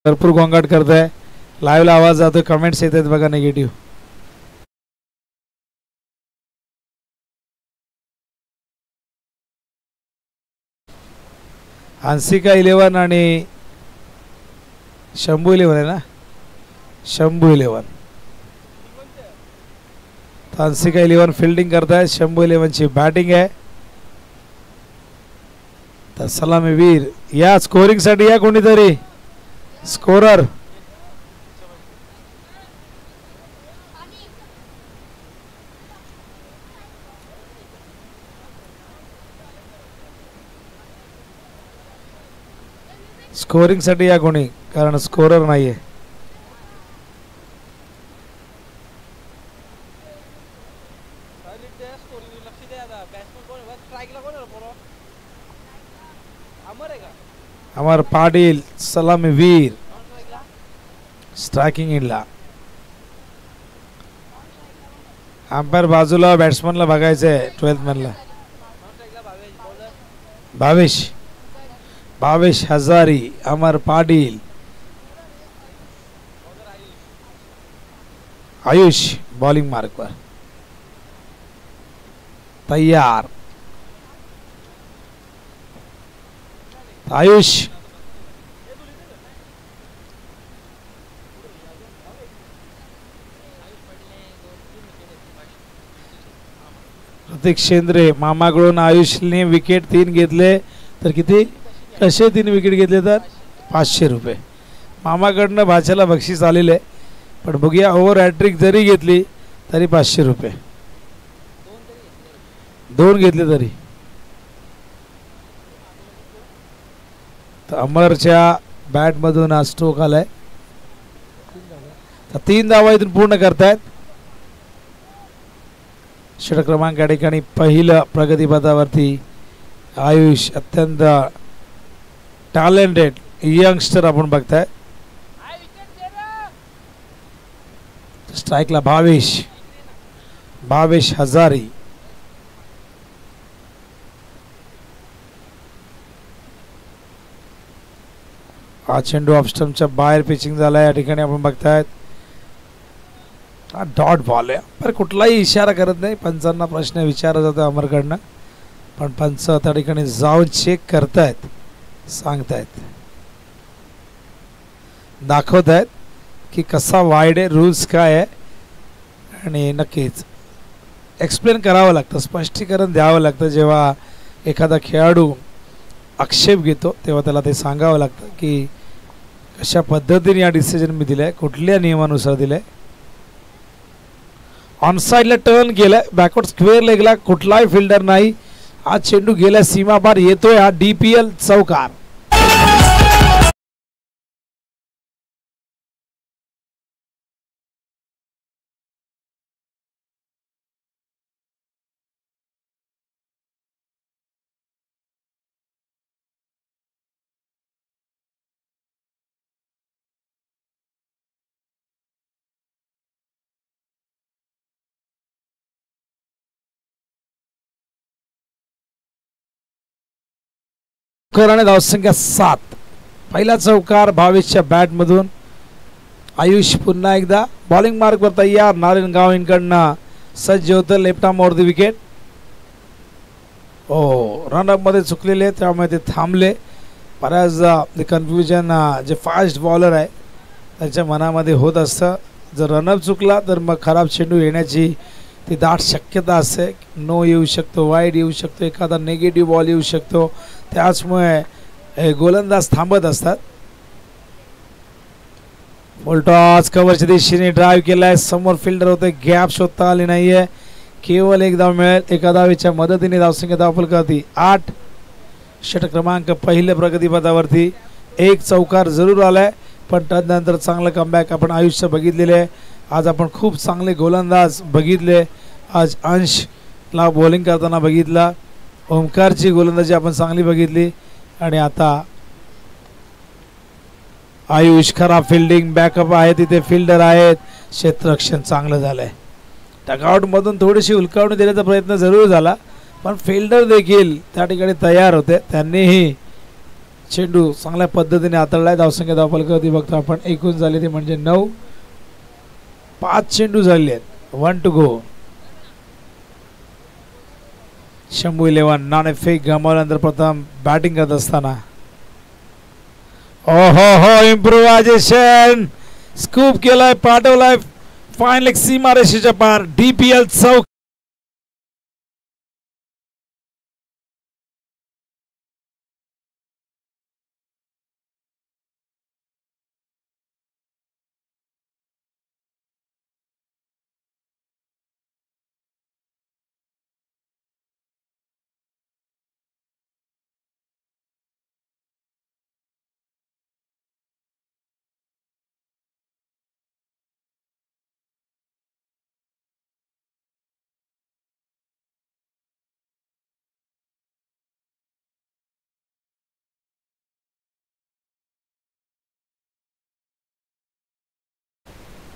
भरपूर गोंगाट करताय. लाईव्हला आवाज जातोय, कमेंट्स येत आहेत बघा निगेटिव्ह. हंसिका 11 आणि शंभू 11 आहे ना. शंभू 11. हंसिका 11 फिल्डिंग करताय, शंभू 11 ची बॅटिंग आहे. तर सलामीवीर या स्कोरिंग साठी या कोणीतरी स्कोरर. स्कोरिंग साठी या कोणी, कारण स्कोरर नाहीये. अमर पाटील सलामीवीर स्ट्रायकिंग इनला. अंपायर बाजूला, बॅट्समनला बघायचंय 12th मॅनला. भावेश हजारी, अमर पाटील, आयुष बॉलिंग मार्कवर तयार. आयुष प्रतीक शेंद्रे मामाकडून आयुषने विकेट 3 घेतले. तर किती कसे 3 विकेट घेतले तर 500 रुपये. मामाकडनं भाच्याला बक्षीस आलेले. पण बघूया ओव्हर हॅट्रिक जरी घेतली तरी 500 रुपये. 2 घेतले तरी. तर अमरच्या बॅट मधून आज स्ट्रोक आलाय. 3 धावा इथून पूर्ण करतायत. षटक क्रमांक या ठिकाणी पहिलं प्रगतीपथावरती आयुष, अत्यंत टॅलेंटेड यंगस्टर आपण बघताय. स्ट्राईकला भावेश हजारी. हा चेंडू ऑफस्टम्पच्या बाहेर पिचिंग झाला. या ठिकाणी आपण बघतायत हा डॉट बॉल आहे. पर कुठलाही इशारा करत नाही. पंचांना प्रश्न विचारला जातो अमरकडनं, पण पंच त्या ठिकाणी जाऊन चेक करतायत, सांगतायत, दाखवतायत की कसा वाईड आहे, रूल्स काय आहे. आणि नक्कीच एक्सप्लेन करावं लागतं, स्पष्टीकरण द्यावं लागतं. जेव्हा एखादा खेळाडू आक्षेप घेतो तेव्हा त्याला ते सांगावं लागतं की कशा पद्धतीने या डिसिजन मी दिलाय, कुठल्या नियमानुसार दिलाय. ऑन साइडला टर्न केलाय, बॅकवर्ड स्क्वेअर लेगला कुठलाही फिल्डर नाही. हा चेंडू गेल्या सीमापार येतोय. हा DPL चौकार. आणि धावसंख्या 7. पहिला चौकार भावेशच्या बॅट मधून. आयुष पुन्हा एकदा बॉलिंग मार्क वर तयार. नारायणगाव इनकडनं सज्ज होतं. Left arm over the wicket. Run-up मध्ये चुकलेले, त्यामुळे ते थांबले. बऱ्याच कन्फ्युजन जे फास्ट बॉलर आहे त्यांच्या मनामध्ये होत असतं. जर रनअप चुकला तर मग खराब चेंडू येण्याची ती दाट शक्यता असते. नो येऊ शकतो, वाईड येऊ शकतो, एखादा नेगेटिव्ह बॉल येऊ शकतो. त्याचमुळे गोलंदाज थांबत असतात. फुलटॉस कव्हरच्या दिशेने ड्राईव्ह केलाय. समोर फिल्डर होते, गॅप शोधता आली नाहीये. केवळ एक धाव मिळेल. एका धावेच्या मदतीने धावसंख्या धावफलकावरती 8. षटक क्रमांक पहिल्या प्रगतीपथावरती. एक चौकार जरूर आलाय, पण त्यानंतर चांगलं कमबॅक आपण आयुष्य बघितलेले आहे. आज आपण खूप चांगले गोलंदाज बघितले. आज अंशला बॉलिंग करताना बघितला. ओमकारची गोलंदाजी आपण चांगली बघितली. आणि आता आयुष. खराब फिल्डिंग, बॅकअप आहे, तिथे फिल्डर आहेत. क्षेत्ररक्षण चांगलं झालंय. टगआउट मधून थोडीशी उलकावणी देण्याचा प्रयत्न जरूर झाला, पण फिल्डर देखील त्या ठिकाणी तयार होते. त्यांनीही चेंडू चांगल्या पद्धतीने हाताळलाय. धावसंख्या धावफलकावरती बघतो आपण एकूण झाली ती म्हणजे 9. 5 चेंडू झाले आहेत. 1 to go. शंभू 11 नाणेफेक गमावल्यानंतर प्रथम बॅटिंग करत असताना हो इम्प्रोव्हायझेशन स्कूप केलाय, पाठवलाय फायनल सीमारेषेच्या पार. DPL चौक.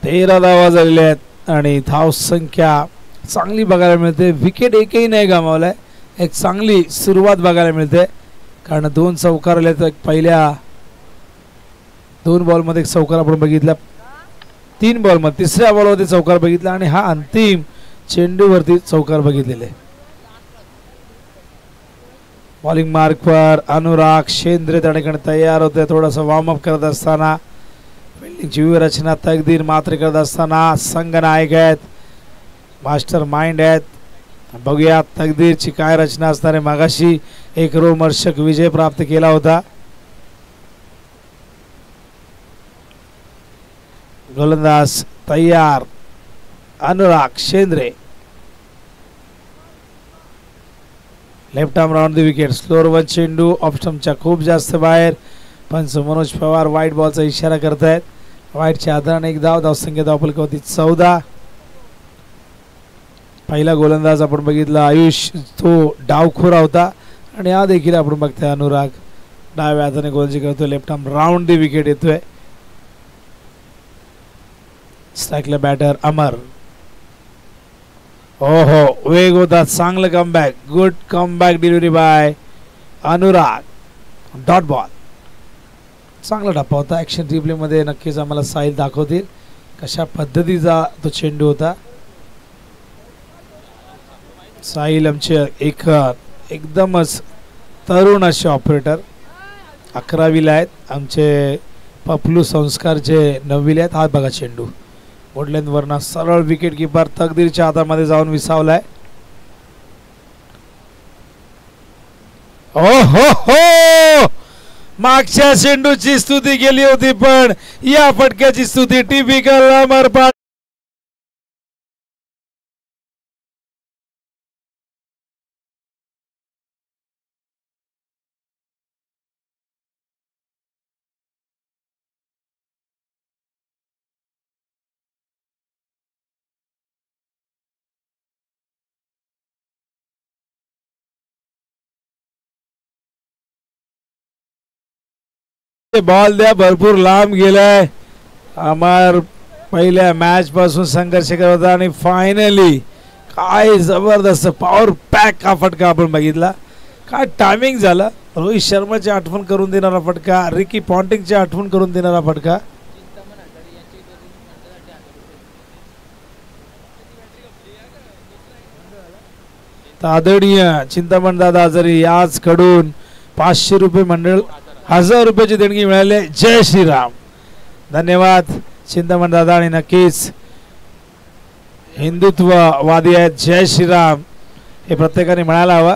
तेरा धावा झालेल्या आहेत आणि धावसंख्या चांगली बघायला मिळते. विकेट एकही नाही गमावलाय. एक चांगली सुरुवात बघायला मिळते कारण 2 चौकार आले. तर पहिल्या 2 बॉलमध्ये एक चौकार आपण बघितला. 3 बॉलमध्ये तिसऱ्या बॉलवरती चौकार बघितला आणि हा अंतिम चेंडूवरती चौकार बघितलेले. बॉलिंग मार्कवर अनुराग शेंद्रे त्या ठिकाणी तयार होते. थोडासा वॉर्मअप करत असताना फिल्डिंगची व्यूहरचना तकदीर मात्र करत असताना संघनायक आहेत, मास्टर माइंड आहेत. बघूया तकदीरची काय रचना असणार आहे. मागाशी एक रोमहर्षक विजय प्राप्त केला होता. गोलंदाज तयार Anurag Shendre. Left arm round the wicket. Slower one चेंडू ऑफस्टम्पच्या खूप जास्त बाहेर. पंच मनोज पवार वाईट बॉलचा इशारा करतायत. वाईटच्या आधाराने एक धाव. धावसंख्या धावफलकावरती 14. पहिला गोलंदाज आपण बघितला आयुष, तो डावखोरा होता आणि हा देखील आपण बघतोय अनुराग डाव्या हाताने गोलजी करतोय. Left arm round the wicket येतोय. स्ट्राईकला बॅटर अमर. हो वेग होता. चांगलं comeback. Good comeback delivery by Anurag. Dot ball. चांगला टप्पा होता. ॲक्शन रिप्लेमध्ये नक्कीच आम्हाला साहिल दाखवतील कशा पद्धतीचा तो चेंडू होता. साहिल आमचे एकदमच तरुण असे ऑपरेटर. 11वीला आहेत. आमचे पपलू संस्कारचे 9वीला आहेत. हा बघा चेंडू वुडलँड वरना सरळ विकेट किपर तकदीरच्या हातामध्ये जाऊन विसावलाय. हो मागच्या चेंडूची स्तुती केली होती पण या फटक्याची स्तुती टिपिकल अमर पाटील. बॉल द्या. भरपूर लांब गेलाय. अमर पहिल्या मॅच पासून संघर्ष करत होता आणि फायनली काय जबरदस्त पॉवर पॅक हा फटका आपण बघितला. काय टायमिंग झाला. रोहित शर्माची आठवण करून देणारा फटका, रिकी पॉन्टिंगची आठवण करून देणारा फटका. आदरणीय चिंतामण दादा आजारी आज कडून 500 रुपये मंडळ 1000 रुपयाची देणगी मिळाली. जय श्रीराम. धन्यवाद चिंतामण दादा आणि नक्कीच हिंदुत्ववादी आहेत. जय श्रीराम हे प्रत्येकाने म्हणायला हवं.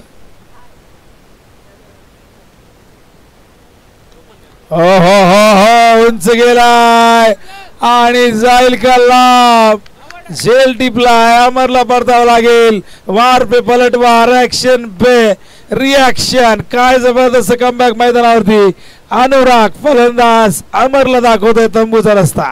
हो उंच गेलाय आणि जाईल का लाभ. झेल टिपलाय. अमरला परतावं लागेल. वार पे पलटवार, ऍक्शन पे रिॲक्शन. काय जबरदस्त कमबॅक मैदानावरती. अनुराग फलंदाज अमरला दाखवतोय तंबूचा रस्ता.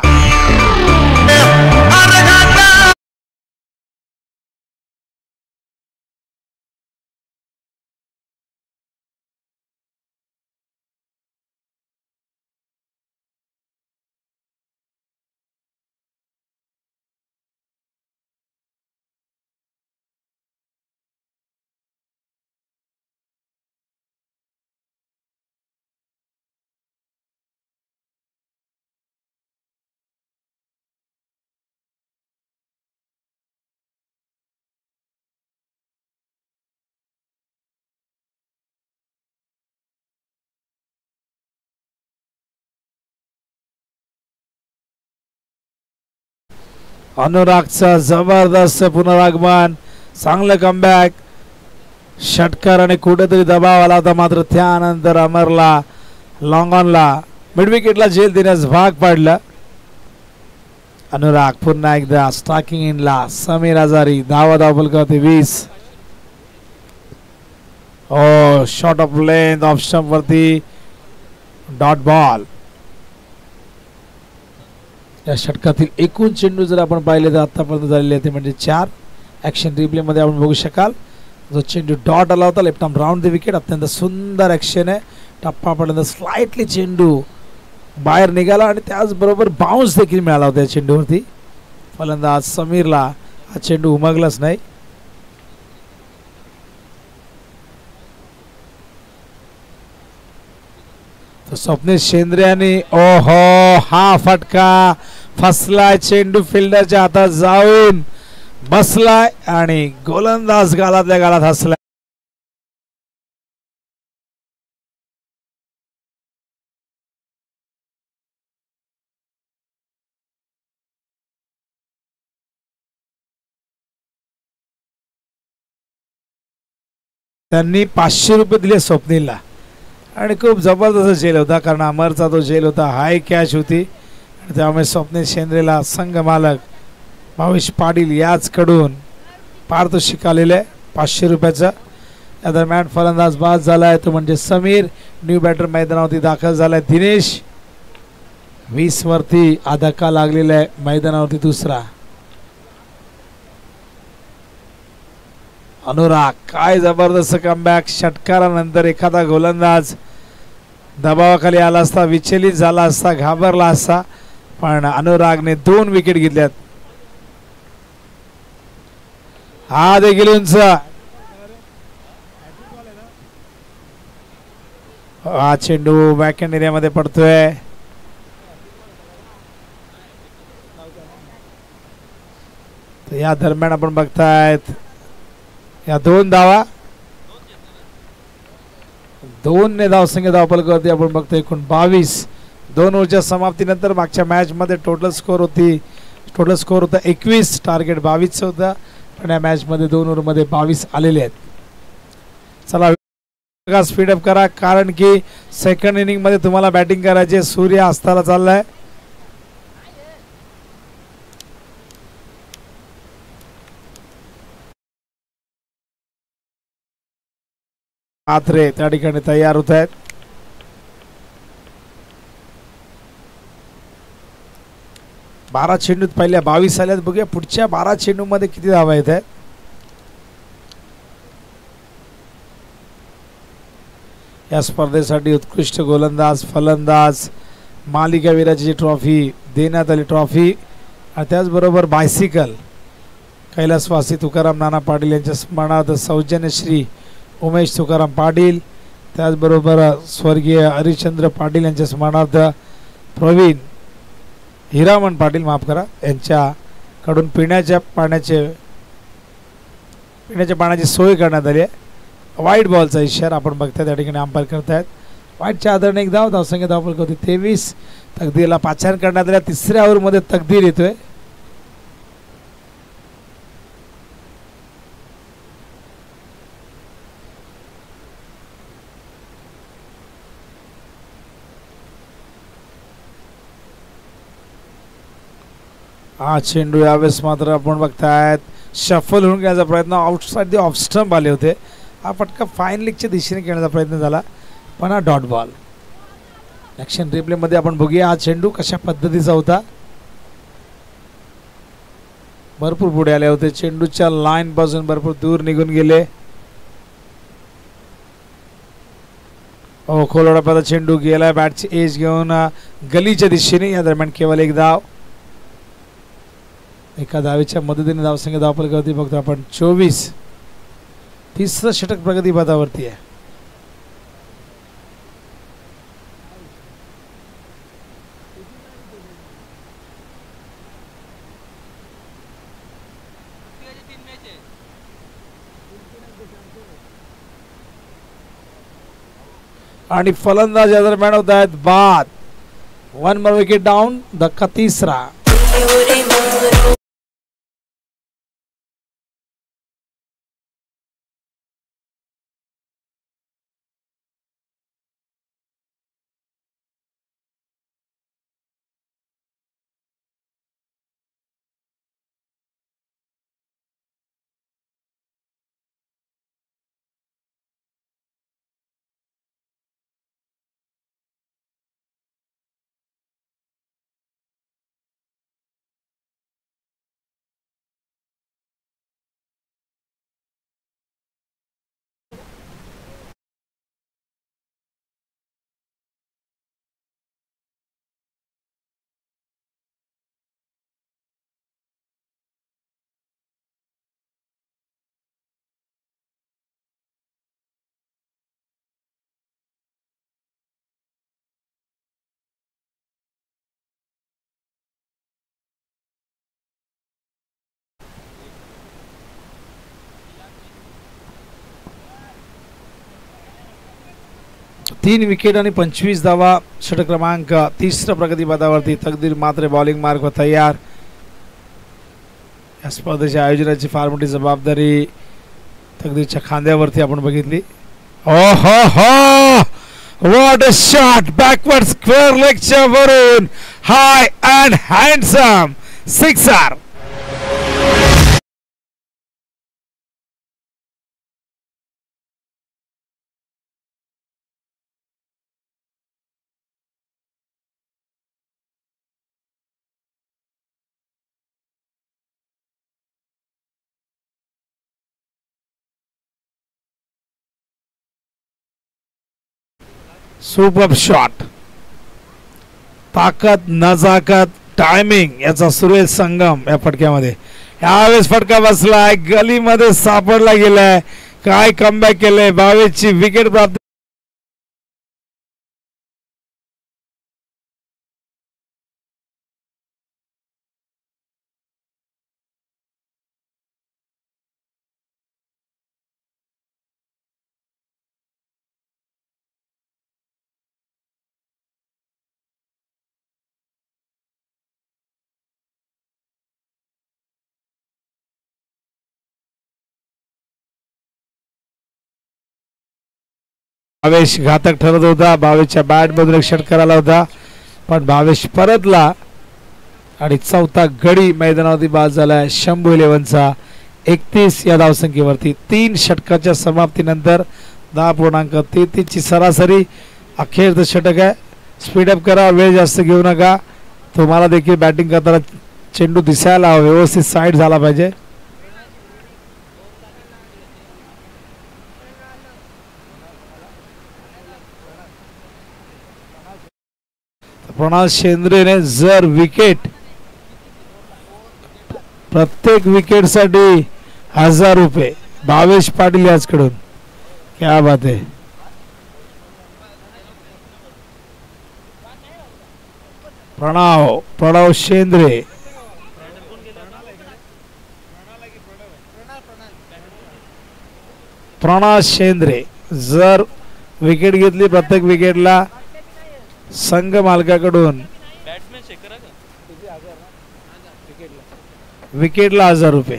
अनुरागचा जबरदस्त पुनरागमन, चांगलं कमबॅक. षटकार आणि कुठेतरी दबाव आला होता, मात्र त्यानंतर अमरला लॉंग ऑनला मिड विकेटला झेल देण्यास भाग पाडला. अनुराग पुन्हा एकदा स्टार्किंग इनला. समीर आजारी धावफलकावरती 20. ओ short of length off stump वरती डॉट बॉल. या षटकातील एकूण चेंडू जर आपण पाहिले तर आतापर्यंत झालेले ते म्हणजे 4. ॲक्शन रिप्ले मध्ये आपण बघू शकाल जो चेंडू डॉट आला होता left arm round the wicket. अत्यंत सुंदर ॲक्शन आहे. टप्पापर्यंत स्लाइटली चेंडू बाहेर निघाला आणि त्याचबरोबर बाउन्स देखील मिळाला होता या चेंडूवरती. फलंदाज समीरला हा चेंडू उमगलाच नाही. तर स्वप्नील शेंद्रे यांनी ओहो हा फटका फसलाय. चेंडू फिल्डरच्या हातात जाऊन बसलाय आणि गोलंदाज गालातल्या गालात हसलाय. त्यांनी 500 रुपये दिले स्वप्नीलला आणि खूप जबरदस्त झेल होता, कारण अमरचा तो झेल होता, हाय कॅच होती आणि त्यामुळे स्वप्नील शेंद्रेला संघ मालक भावेश पाटील याचकडून पारितोषिक आलेले 500 रुपयाचं. या दरम्यान फलंदाज बाद झालाय तो म्हणजे समीर. न्यू बॅटर मैदानावरती दाखल झालाय दिनेश. 20 वरती धक्का लागलेला आहे मैदानावरती दुसरा. अनुराग काय जबरदस्त कमबॅक. षटकारानंतर एखादा गोलंदाज दबावाखाली आला असता, विचलित झाला असता, घाबरला असता, पण अनुरागने 2 विकेट घेतल्यात. हा देखील उंच. हा चेंडू बॅकहँड एरियामध्ये पडतोय. या दरम्यान आपण बघतायत या 2 धावा, 2 ने धावसंख्या धावफलकावरती आपण बघतोय एकूण 22. 2 ओव्हरच्या समाप्तीनंतर मागच्या मॅच मध्ये टोटल स्कोर होता 21. टार्गेट 22 होता, पण या मॅच मध्ये 2 ओव्हर मध्ये 22 आलेले आहेत. चला स्पीडअप करा, कारण की सेकंड इनिंग मध्ये तुम्हाला बॅटिंग करायची. सूर्य अस्ताला चाललाय. आत्रे त्या ठिकाणी तयार होत आहेत. बारा चेंडूत पहिल्या 22 आल्यात. बघूया पुढच्या 12 चेंडू मध्ये किती धावा येत आहेत. या स्पर्धेसाठी उत्कृष्ट गोलंदाज, फलंदाज, मालिकावीराची ट्रॉफी देण्यात आली. ट्रॉफी आणि त्याचबरोबर बायसिकल कैलासवासी तुकाराम नाना पाटील यांच्या स्मरणार्थ सौजन्यश्री उमेश तुकाराम पाटील, त्याचबरोबर स्वर्गीय हरिश्चंद्र पाटील यांच्या स्मरणार्थ प्रवीण हिरामण पाटील यांच्याकडून पिण्याच्या पाण्याची सोय करण्यात आली आहे. वाईट बॉलचा इशारा आपण बघताय त्या ठिकाणी अंपायर करतायत. वाईटच्या आधाराने एक धावसंख्या धावफलक होती 23. तकदीरला पाचारण करण्यात आल्या. 3ऱ्या ओव्हरमध्ये तकदीर येतोय. हा चेंडू यावेळेस मात्र आपण बघतायत शफल होऊन घेण्याचा प्रयत्न, आउटसाइड द ऑफ स्टंप आले होते. हा फटका फाईन लीगच्या दिशेने खेळण्याचा प्रयत्न झाला, पण हा डॉट बॉल. ॲक्शन रिप्ले मध्ये आपण बघूया हा चेंडू कशा पद्धतीचा होता. भरपूर पुढे आले होते, चेंडूच्या लाईन पासून भरपूर दूर निघून गेले. खोलवडापाचा चेंडू गेला बॅटची एज घेऊन गलीच्या दिशेने. या दरम्यान केवळ एक धाव. एका धावेच्या मदतीने धावसंख्या धावफलकावरती बघतो आपण 24. 3रं षटक प्रगतीपथावरती आहे. आणि फलंदाज या दरम्यान होत आहेत बाद. 1 more विकेट डाऊन. धक्का 3रा. 3 विकेट आणि 25 धावा. षटक क्रमांक 3 प्रगतीपथावरती. तकदीर मात्र बॉलिंग मार्ग तयार. या स्पर्धेच्या आयोजनाची फार मोठी जबाबदारी तकदीरच्या खांद्यावरती आपण बघितली. ओहो हो, what a shot, backward square लेगच्या वरून high and handsome sixer. Super shot. ताकद, नजाकत, टायमिंग याचा सुरेख संगम या फटक्यामध्ये. यावेळेस फटका बसलाय, गलीमध्ये सापडला गेलाय. काय कमबॅक केलंय. 22 ची विकेट प्राप्त. भावेश घातक ठरत होता. 22च्या बॅट मधून एक षटकार आला होता, पण भावेश परतला आणि चौथा गडी मैदानावरती बाद झालाय शंभू 11चा 31 या धावसंख्येवरती. 3 षटकाच्या समाप्तीनंतर 10.33 ची सरासरी. अखेरचं षटक आहे. स्पीडअप करा, वेळ जास्त घेऊ नका. तुम्हाला देखील बॅटिंग करताना चेंडू दिसायला व्यवस्थित साईड झाला पाहिजे. प्रणाल शेंद्रेने जर विकेट, प्रत्येक विकेट साठी 1000 रुपये. भावेश पाटील याचकडून. क्या बात आहे. प्रणव शेंद्रे. प्रणाल शेंद्रे जर विकेट घेतली प्रत्येक विकेटला संघ मालकाकडून विकेटला 1000 रुपये.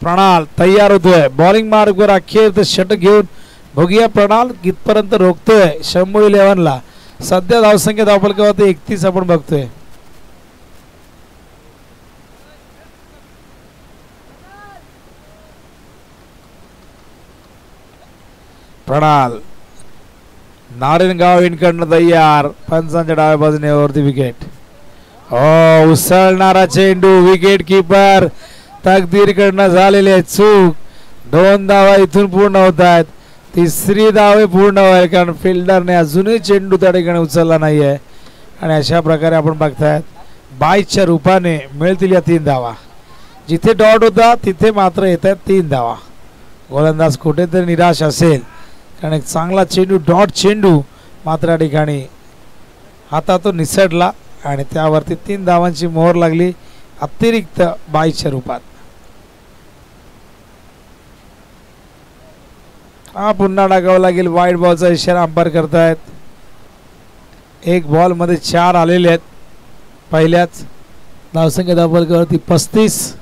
प्रणाल तयार होतोय बॉलिंग मार्गवर. अखेर षटक घेऊन बघूया प्रणाल कितपर्यंत रोखतोय शंभू 11ला. सध्या धावसंख्या धावफलकावरती 31 आपण बघतोय. प्रणाल नारायणगाव इनकडनं तयार. पंचांच्या डाव्या बाजूने वरती विकेट. हो, उसळणारा चेंडू. विकेट किपर तकदीरकडनं झालेले चूक. 2 धावा इथून पूर्ण होत आहेत. 3री धावे पूर्ण होईल कारण फिल्डरने अजूनही चेंडू त्या ठिकाणी उचलला नाहीये. आणि अशा प्रकारे आपण बघतायत 22च्या रूपाने मिळतील या 3 धावा. जिथे डॉट होता तिथे मात्र येत आहेत 3 धावा. गोलंदाज कुठेतरी निराश असेल कारण एक चांगला चेंडू, डॉट चेंडू मात्र या ठिकाणी हातातून निसटला आणि त्यावरती 3 धावांची मोहर लागली अतिरिक्त 22च्या रूपात. हा पुन्हा टाकावा लागेल. वाईड बॉलचा इशारा अंपायर करतायत. 1 बॉल मध्ये 4 आलेले आहेत. पहिल्याच धावसंख्या धावफलकावरती 35.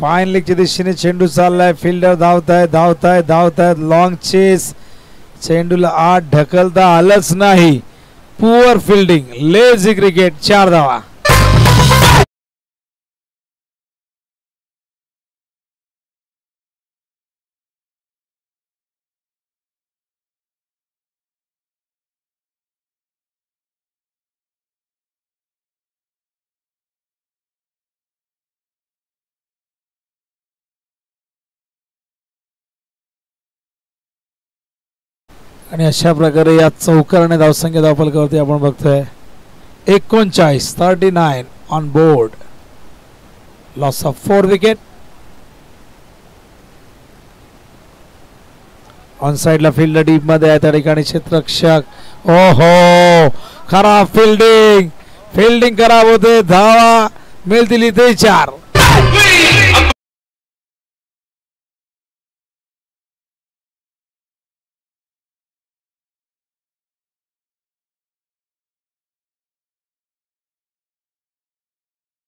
फाईन लेगच्या दिशेने चेंडू चाललाय. फिल्डर धावतायत. Long chase. चेंडूला आत ढकलता आलंच नाही. Poor fielding. Lazy cricket. 4 धावा. आणि अशा प्रकारे या चौकाराने धावसंख्या धावफलकावरती आपण बघतोय 39 on board. Loss of 4 wicket. On साइडला फील्ड डीप मध्ये आहे त्या ठिकाणी क्षेत्ररक्षक. ओहो, खराब फिल्डिंग खराब होते. धावा मिळतील इथे 4.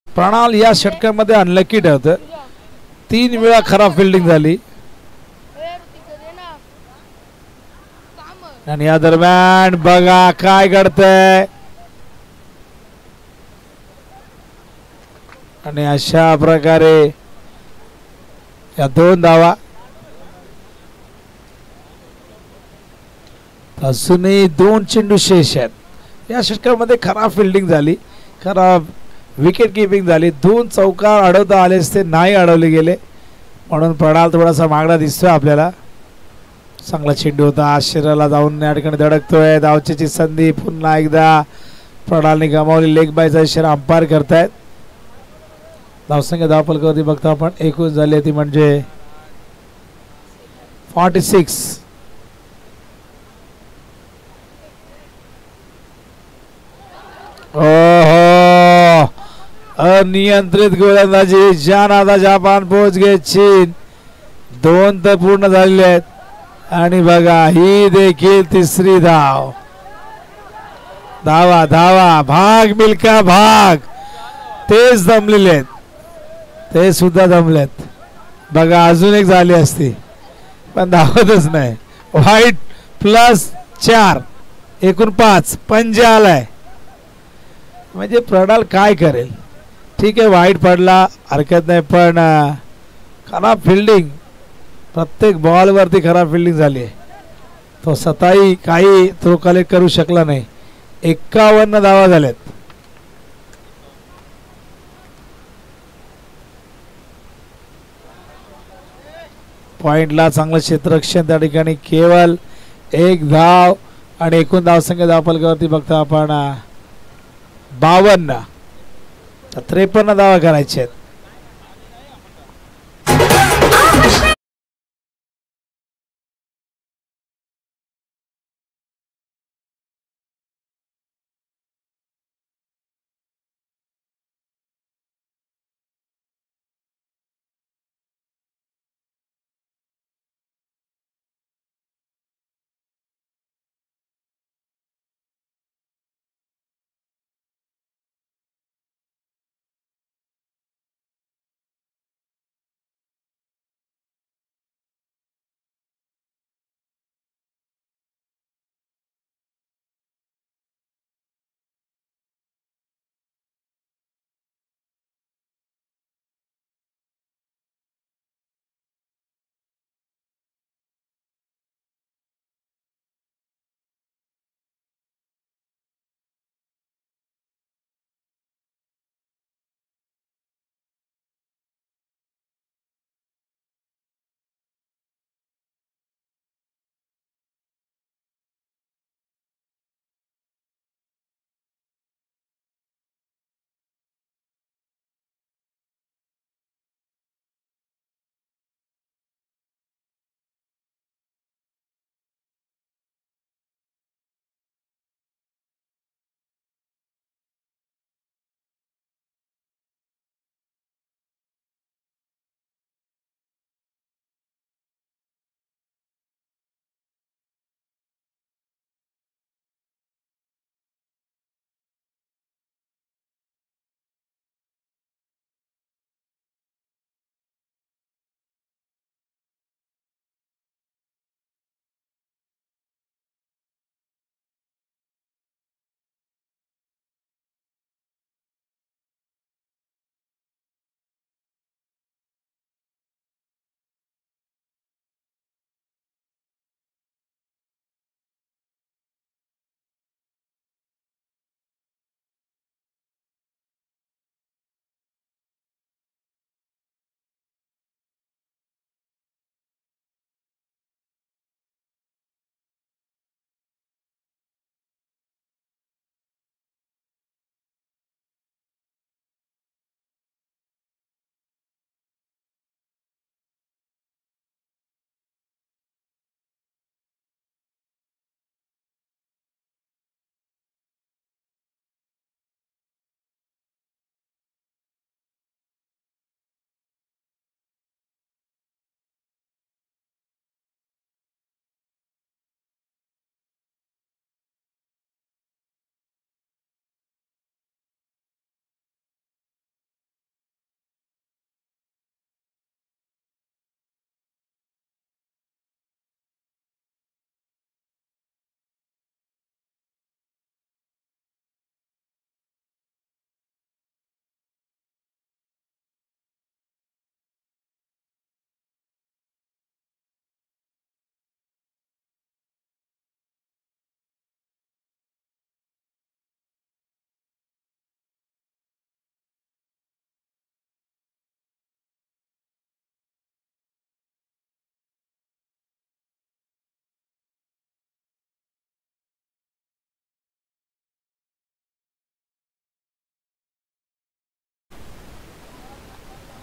प्रणाल या षटकामध्ये अनलकी ठरतं. 3 वेळा खराब फिल्डिंग झाली आणि या दरम्यान बघा काय घडतंय. आणि अशा प्रकारे या 2 धावा अजूनही 2 चेंडू शेष आहेत. या षटकामध्ये खराब फिल्डिंग झाली, खराब विकेट किपिंग झाली. 2 चौकार अडवता आले असते, नाही अडवले गेले, म्हणून प्रणाल थोडासा मागणा दिसतोय आपल्याला. चांगला चेंडू होता, आश्चर्याला जाऊन या ठिकाणी धडकतोय. धावचीची संधी पुन्हा एकदा प्रणालने गमावली. लेग बायचा इशारा अंपायर करतायत. धावसंख्या धावफलकावरती बघता आपण एकूण झाली ती म्हणजे 46. ओहो, अनियंत्रित गोलंदाजी. जान आता जापान पोहोच गए. चीन 2 तर पूर्ण झालेले आहेत. आणि बघा ही देखील 3री धाव. धावा धावा, भाग मिल्खा भाग. तेच दमलेले आहेत, ते सुद्धा दमलेत. बघा अजून एक झाली असती पण धावतच नाही. व्हाईट +4 एकूण 5. पंजा आलाय म्हणजे प्रणाल काय करेल. ठीक आहे वाईट पडला हरकत नाही, पण खराब फिल्डिंग, प्रत्येक बॉलवरती खराब फिल्डिंग झाली आहे. तो स्वतःही काही थ्रो कलेक्ट करू शकला नाही. 51 धावा झाल्यात. पॉइंटला चांगलं क्षेत्ररक्षण त्या ठिकाणी. केवळ 1 धाव आणि एकूण धावसंख्या धावफलकावरती बघता आपण 52. 53 धावा करायचे आहेत.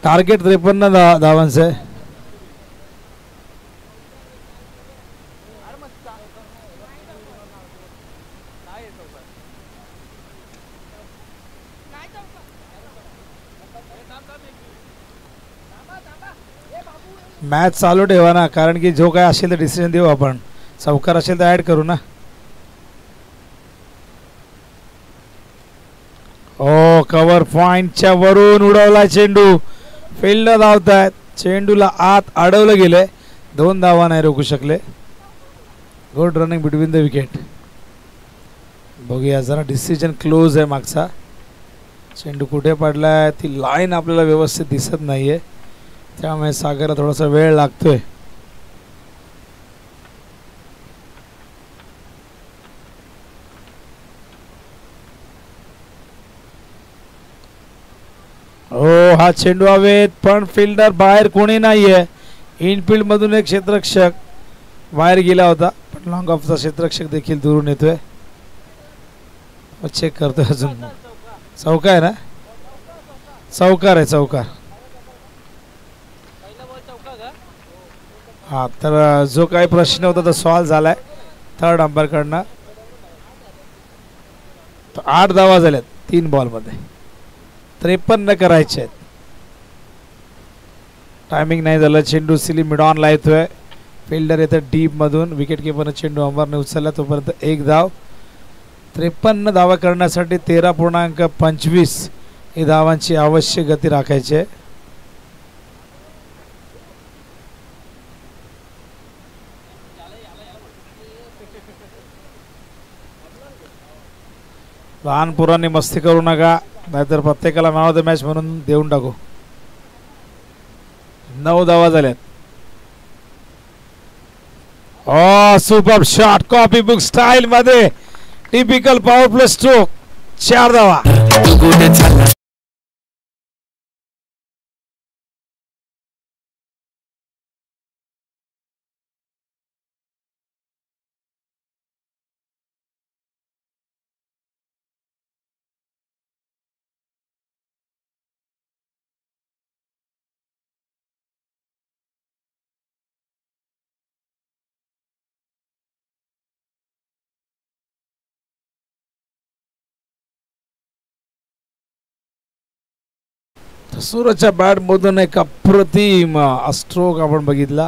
टार्गेट 53 धावांचं आहे. मॅच चालू ठेवा ना, कारण की जो काय असेल तर डिसिजन देऊ आपण. चौकार असेल तर ऍड करू ना. ओ कव्हर पॉइंटच्या वरून उडवला चेंडू. फिल्डर धावतायत. चेंडूला आत अडवलं गेले. 2 धावा नाही रोखू शकले. Good running between the wicket. बघूया जरा डिसिजन क्लोज आहे मागचा. चेंडू कुठे पडलाय ती लाईन आपल्याला व्यवस्थित दिसत नाहीये, त्यामुळे सागरला थोडासा वेळ लागतोय. हो हा चेंडू हवेत, पण फिल्डर बाहेर कोणी नाहीये. इनफिल्ड मधून एक क्षेत्ररक्षक बाहेर गेला होता, पण लॉंग ऑफचा क्षेत्ररक्षक देखील दुरून येतोय. चेक करतोय अजून. चौका आहे ना? चौकार आहे, चौकार. हा तर जो काही प्रश्न होता तो सॉल्व झालाय थर्ड अंपायर कडनं. 8 धावा झाल्यात 3 बॉल मध्ये. 53 करायचे आहेत. टायमिंग नाही झालं. चेंडू सिली मिड ऑन ला येतोय. फिल्डर येतं डीप मधून. विकेट किपरने चेंडू अंबरने उचलला, तोपर्यंत 1 धाव. 53 धावा करण्यासाठी 13.25 ही धावांची आवश्यक गती राखायची आहे. लहान पोरांनी मस्ती करू नका, नाहीतर प्रत्येकाला मॅन ऑफ द मॅच म्हणून देऊन टाकू. 9 धावा झाल्यात. ओ super shot, copy book style मध्ये टिपिकल पॉवर प्ले स्ट्रोक. 4 धावा. सूरजच्या बॅट मधून एक अप्रतिम स्ट्रोक आपण बघितला.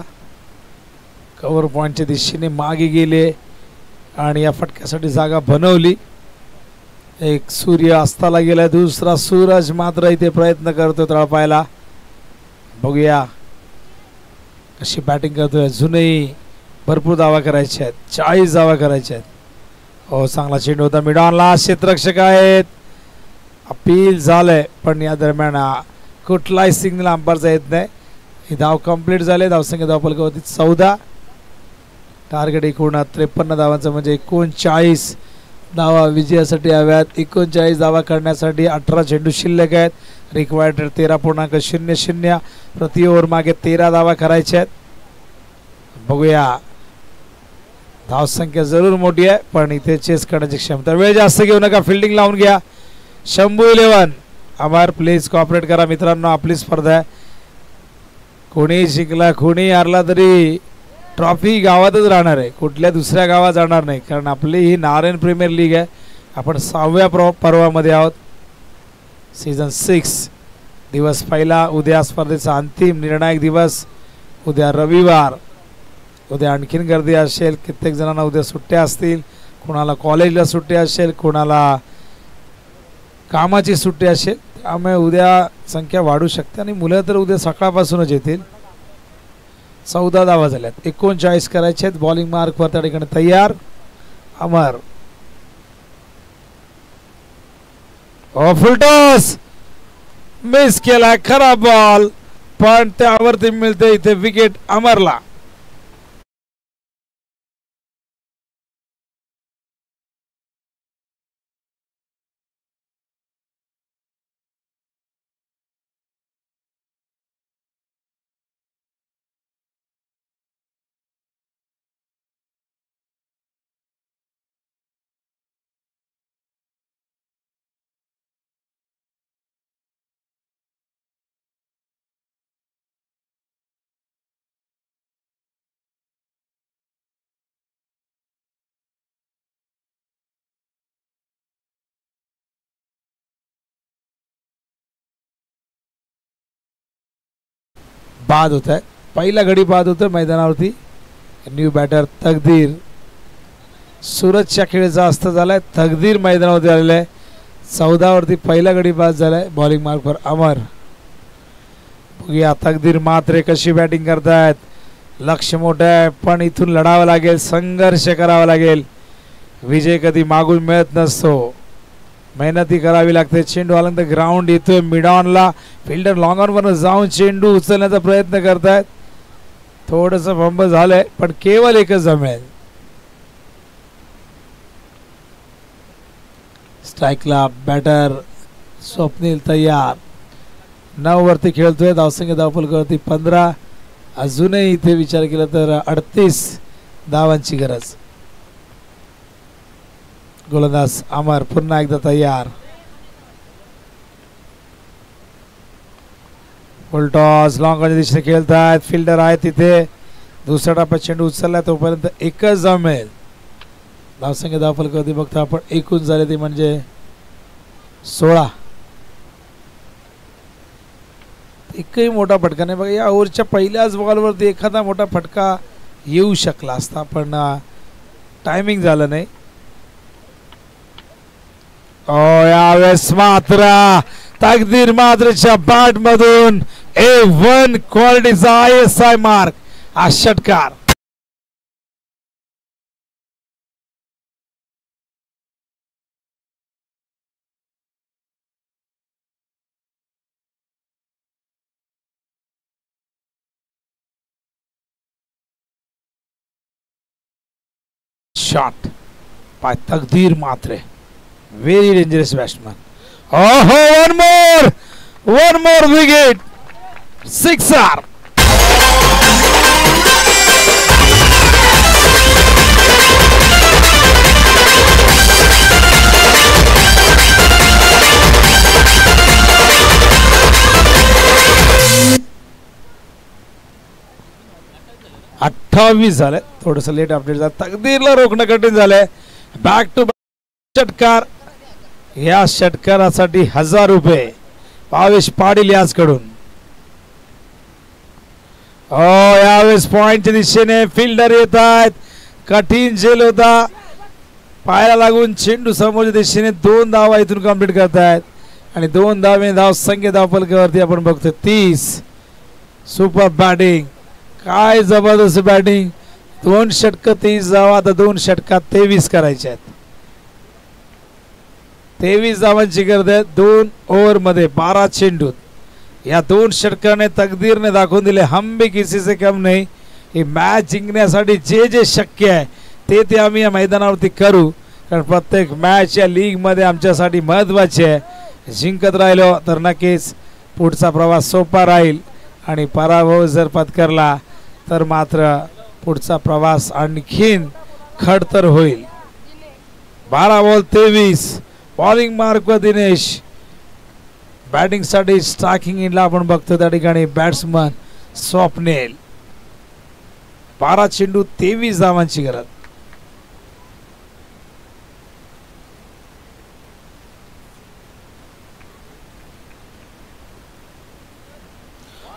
कव्हर पॉइंटच्या दिशेने मागे गेले आणि या फटक्यासाठी जागा बनवली. एक सूर्य अस्ताला गेला, दुसरा सूरज मात्र इथे प्रयत्न करतोय तळपायला. बघूया कशी बॅटिंग करतोय. अजूनही भरपूर धावा करायच्या आहेत. 40 धावा करायच्या आहेत. हो चांगला चेंडू होता मिड ऑनला. क्षेत्ररक्षक आहेत. अपील झालंय, पण या दरम्यान कुठलाही सिग्नल अंपायरचा येत नाही. ही धाव कंप्लीट झाले. धावसंख्या धावफलकावरती 14. टार्गेट एकूण 53 धावांचं, म्हणजे 39 धावा विजयासाठी हव्यात. 39 धावा करण्यासाठी 18 चेंडू शिल्लक आहेत. रिक्वायर्ड 13.00. प्रति ओव्हर मागे 13 धावा करायच्या आहेत. बघूया, धावसंख्या जरूर मोठी आहे, पण इथे चेस करण्याची क्षमता. वेळ जास्त घेऊ नका, फिल्डिंग लावून घ्या. शंभू 11 आभार. प्लीज कॉपरेट करा मित्रांनो, आपली स्पर्धा आहे. कोणी जिंकला कोणी हारला तरी ट्रॉफी गावातच राहणार आहे, कुठल्या दुसऱ्या गावात जाणार नाही, कारण आपली ही नारायण प्रीमियर लीग आहे. आपण 6व्या पर्वामध्ये आहोत. सीझन 6 दिवस पहिला. उद्या स्पर्धेचा अंतिम निर्णायक दिवस. उद्या रविवार. उद्या आणखीन गर्दी असेल. कित्येक जणांना उद्या सुट्ट्या असतील, कोणाला कॉलेजला सुट्टी असेल, कोणाला कामाची सुट्टी असेल, त्यामुळे उद्या संख्या वाढू शकते. आणि मुलं तर उद्या सकाळपासूनच येतील. 14 धावा झाल्यात. 39 करायचे आहेत. बॉलिंग मार्कवर त्या ठिकाणी तयार. अमर फुलटॉस मिस केला. खराब बॉल, पण त्यावरती मिळते इथे विकेट अमरला. बाद होत आहे. पहिला गडी बाद होतोय मैदानावरती. न्यू बॅटर तकदीर. सूरजच्या खेळीचा अस्त झालाय. तकदीर मैदानावरती आलेला आहे. 14 वरती पहिला गडी बाद झालाय. बॉलिंग मार्कवर अमर. बघूया तकदीर मात्र कशी बॅटिंग करतायत. लक्ष मोठं आहे पण इथून लढावं लागेल. संघर्ष करावा लागेल. विजय कधी मागून मिळत नसतो. मेहनती करावी लागते. चेंडू आला तर ग्राउंड येतोय मिड ऑनला. फिल्डर लॉंग ऑन वर जाऊन चेंडू उचलण्याचा प्रयत्न करतायत. थोडंसं फंबल झालंय पण केवळ एकच जमेल. स्ट्राईकला बॅटर स्वप्नील तयार. 9 वरती खेळतोय. धावसंख्या धावफलकावरती 15. अजूनही इथे विचार केला तर 38 धावांची गरज. गोलंदाज अमर पुन्हा एकदा तयार. फुलटॉस लॉंग ऑनच्या दिशेने खेळतायत. फिल्डर आहे तिथे. दुसऱ्या टप्प्यात चेंडू उचलला तोपर्यंत एकच जमेल. धावसंख्या धावफलकावरती बघता आपण एकूण झाले ते म्हणजे 16. एकही मोठा फटका नाही. बघा या ओव्हरच्या पहिल्याच बॉलवरती एखादा मोठा फटका येऊ शकला असता पण टायमिंग झालं नाही. यावेळेस मात्र तकदीर मात्रच्या बॅट मधून A1 क्वालिटीचा ISI मार्क. हा षटकार. शॉट by तकदीर मात्रे. Very dangerous batsman. Oh, one more wicket. Sixer. अठ्ठावीस झाले. थोडंसं लेट अपडेट झालं. तकदीरला रोखणं कठीण झालंय. बॅक टू बॅक षटकार. या षटकारासाठी 1000 रुपये भावेश पाटील याचकडून. यावेळेस पॉइंटच्या दिशेने फिल्डर येत आहेत. कठीण झेल होता. पायाला लागून चेंडू समोरच्या दिशेने 2 धावा इथून कंप्लीट करतायत आणि 2 धावे धाव संख्या धावफलकावरती आपण बघतो 30. Super batting. काय जबरदस्त बॅटिंग. 2 षटक 30 धावा. आता 2 षटकात 23 करायचे आहेत. 23 धावांची गरज आहे 2 ओव्हर मध्ये 12 चेंडूत. या 2 षटकाने तकदीरने दाखवून दिले हम भी किसी से कम नाही. ही मॅच जिंकण्यासाठी जे जे शक्य आहे ते आम्ही या मैदानावरती करू. कारण प्रत्येक मॅच या लीग मध्ये आमच्यासाठी महत्त्वाची आहे. जिंकत राहिलो तर नक्कीच पुढचा प्रवास सोपा राहील आणि पराभव जर पत्करला तर मात्र पुढचा प्रवास आणखीन खडतर होईल. 12 बॉल 23. बॉलिंग मार्क व दिनेश. बॅटिंग साठी स्ट्रायकिंग इनला आपण बघतो त्या ठिकाणी बॅट्समन स्वप्नील. 12 चेंडू 23 धावांची गरज.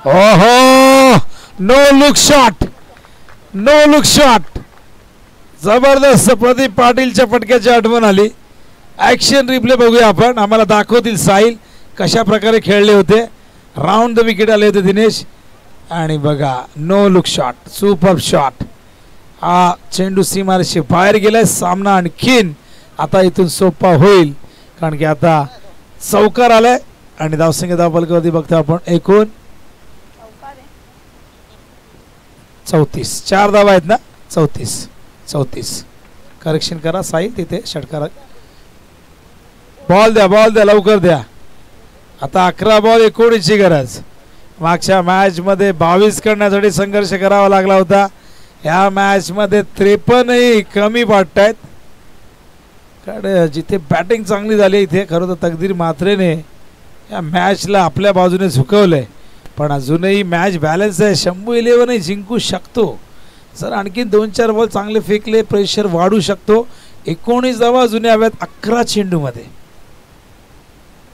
ओहो, no look shot. No look shot. जबरदस्त. प्रदीप पाटीलच्या फटक्याची आठवण आली. ऍक्शन रिप्ले बघूया आपण. आम्हाला दाखवतील साहिल कशा प्रकारे खेळले होते. राऊंड द विकेट आले होते दिनेश आणि बघा no look shot. Super shot. हा चेंडू सीमारेषे बाहेर गेलाय. सामना आणखीन आता इथून सोपा होईल कारण की आता चौकार आलाय आणि धावसंख्या धावफलकावरती बघतो आपण एकूण 34. 4 धावा आहेत ना. 34. करेक्शन करा साहिल तिथे षटकारात. बॉल द्या लवकर द्या. आता 11 बॉल 19ची गरज. मागच्या मॅच मध्ये 22 करण्यासाठी संघर्ष करावा लागला होता. या मॅच मध्ये 53 कमी वाटतायत. कारण जिथे बॅटिंग चांगली झाली इथे खरं तर तकदीर मात्रेने या मॅचला आपल्या बाजूने झुकवलंय. पण अजूनही मॅच बॅलन्स आहे. शंभू 11 जिंकू शकतो जर आणखी 2-4 बॉल चांगले फेकले. प्रेशर वाढू शकतो. 19 धावा अजून हव्यात 11 चेंडू मध्ये.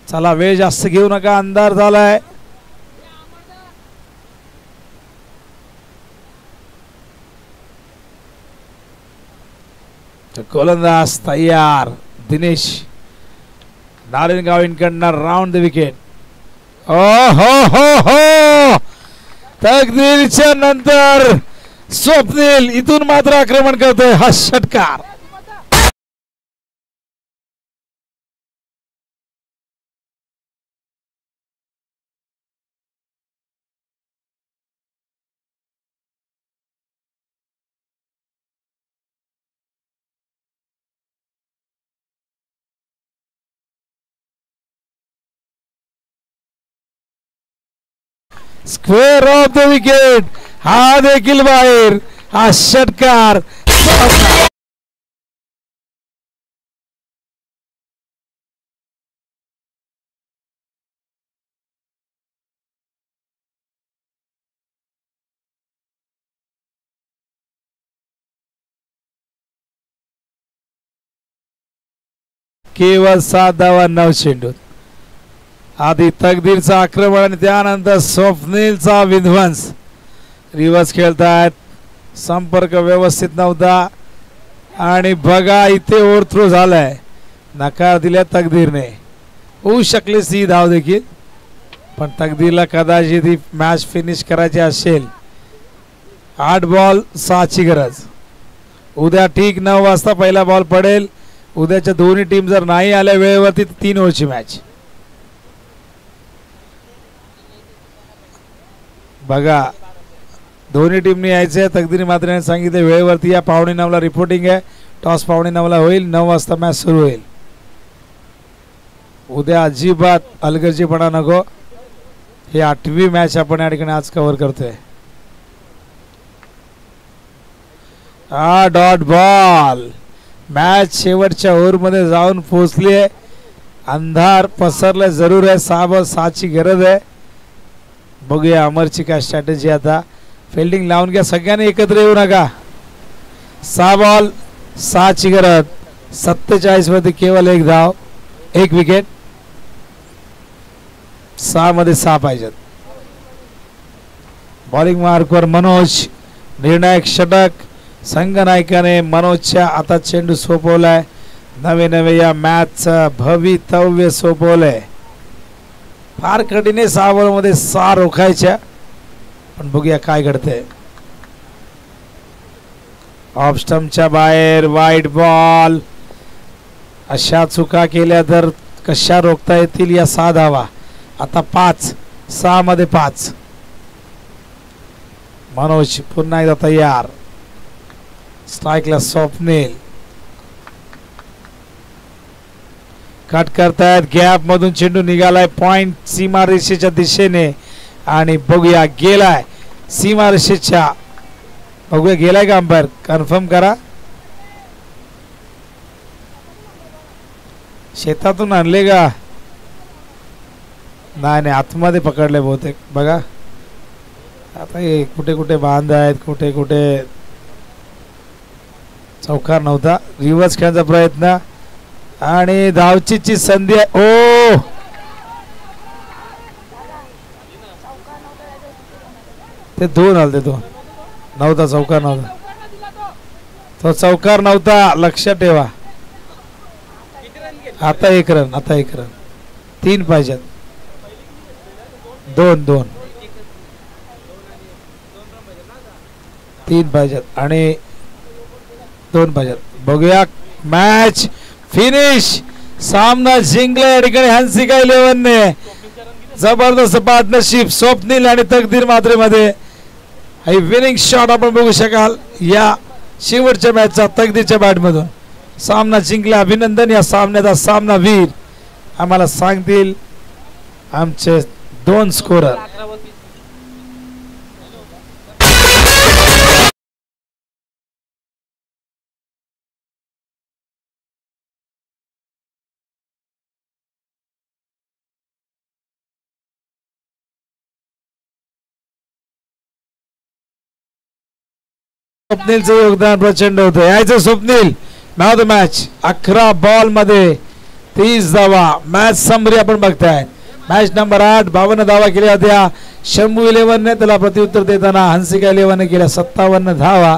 चला वेळ जास्त घेऊ नका. अंधार झालाय. गोलंदाज तयार. दिनेश नारायणगाव इनकडनं राऊंड द विकेट. ओ हो हो हो, तकदीरच्या नंतर स्वप्नील इथून मात्र आक्रमण करतोय. हा षटकार स्क्वेअर ऑफ द विकेट. हा देखील बाहेर. हा षटकार केवळ 7 धावा 9 चेंडू. आधी तकदीरचा आक्रमण आणि त्यानंतर स्वप्नीलचा विध्वंस. रिव्हर्स खेळतायत. संपर्क व्यवस्थित नव्हता आणि बघा इथे ओव्हरथ्रो झालाय. नकार दिल्या तकदीरने. होऊ शकली सी धाव देखील, पण तकदीरला कदाचित ही मॅच फिनिश करायची असेल. 8 बॉल 6 ची गरज. उद्या ठीक 9 वाजता पहिला बॉल पडेल. उद्याच्या दोन्ही टीम जर नाही आल्या वेळेवरती 3 ओव्हरची मॅच. बघा दोन्ही टीमने यायचे. तकदीर मात्र सांगितले वेळेवरती या. 8:45 रिपोर्टिंग आहे. टॉस 8:45 होईल. 9 वाजता मॅच सुरू होईल. उद्या अजिबात अलगर्जीपणा नको. ही 8वी मॅच आपण या ठिकाणी आज कव्हर करतोय. हा डॉट बॉल. मॅच शेवटच्या ओव्हरमध्ये जाऊन पोहोचली आहे. अंधार पसरला जरूर आहे. 6 बॉल 6 ची गरज आहे. बघूया अमरची काय स्ट्रॅटेजी. आता फिल्डिंग लावून घ्या. सगळ्यांनी एकत्र येऊ नका. 6 बॉल 6 ची गरज. 47 मध्ये केवळ 1 धाव 1 विकेट. 6 मध्ये 6 पाहिजेत. बॉलिंग मार्कवर मनोज. निर्णायक षटक. संघनायकाने मनोजच्या हातात चेंडू सोपवलाय. नवे या मॅचचं भवितव्य सोपवलंय. फार कठीण 6 बॉल मध्ये 6 रोखायच्या, पण बघूया काय घडतंय. ऑफ स्टंपच्या बाहेर वाईट बॉल. अशा चुका केल्या तर कशा रोखता येतील या 6 धावा. आता 5 6 मध्ये 5. मनोज पुन्हा एकदा तयार. स्ट्राईकला स्वप्नील. कट करतायत. गॅप मधून चेंडू निघालाय पॉइंट सीमारेषेच्या दिशेने आणि बघूया गेलाय सीमारेषेच्या. बघूया गेलाय का अंपायर कन्फर्म करा. शेतातून आणले का? नाही आतमध्ये पकडले बहुतेक. बघा आता हे कुठे कुठे बांध आहेत, कुठे कुठे चौकार नव्हता. रिव्हर्स खेळण्याचा प्रयत्न आणि धावचीची संधी आहे. ओ ते 2 आले. ते 2 नव्हता. चौकार नव्हता. तो चौकार नव्हता. लक्षात ठेवा. आता 1 रन. आता 1 रन. 3 पाहिजेत. 2 3 पाहिजेत आणि 2 पाहिजेत. बघूया मॅच फिनिश. सामना जिंकला या ठिकाणी हंसिका 11 ने. जबरदस्त पार्टनरशिप स्वप्नील आणि तकदीर मात्रे मध्ये. ही विनिंग शॉट आपण बघू शकाल या शेवटच्या मॅचचा तकदीरच्या बॅट मधून. सामना जिंकला. अभिनंदन. या सामन्याचा सामनावीर आम्हाला सांगतील आमचे 2 स्कोरर. स्वप्नीलचं योगदान प्रचंड होतं. यायचं स्वप्नील. नाव द मॅच. 11 बॉल मध्ये 30 धावा. मॅच समरी आपण बघताय. मॅच नंबर 8 52 धावा केल्या होत्या. शंभू 11 ने त्याला प्रत्युत्तर देताना हंसिका 11 ने केल्या 57 धावा.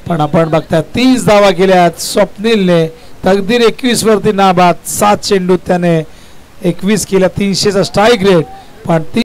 पण आपण बघता 30 धावा केल्यात स्वप्नीलने. तकदीर 21 वरती नाबाद. 7 चेंडूत त्याने 21 केल्या. 300चा स्ट्राईक रेट. पण